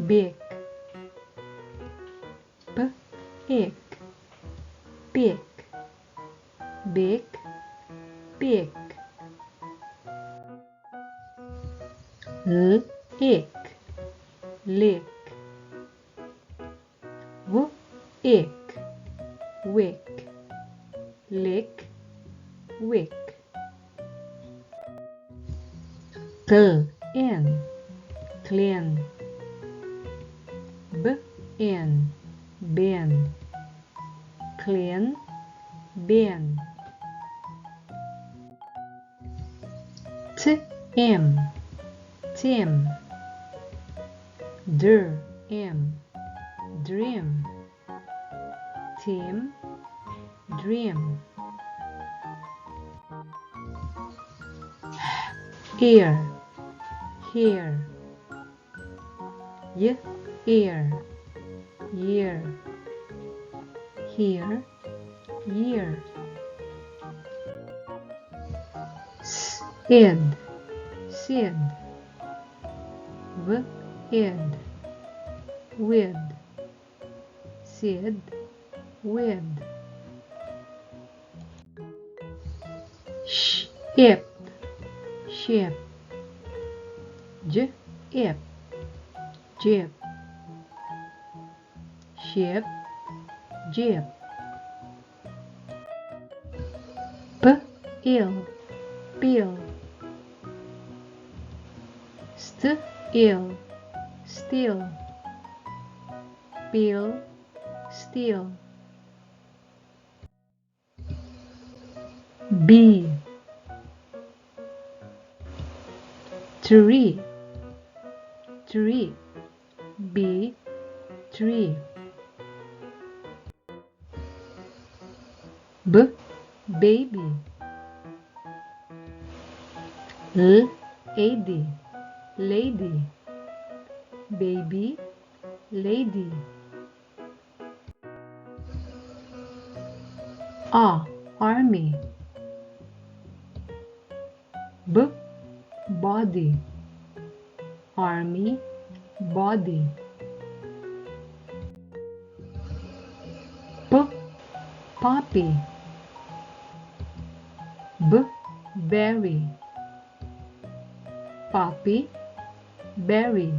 big, big, big, big, big. Lick, lick, wick, wick, lick, wick. Clean, clean, bin, clean, bin. Tim, Tim, dream, Tim, dream. Ear, here, ear, year, here, year. Sid, sid, with, sid, with. Ship, ship, jip, jip, ship, jip. Peel, peel, still, still, peel, still. Bee, tree, tree, bee, tree. Baby, lady, lady, baby, lady. Army, body, army, body. Puppy, berry, puppy, berry.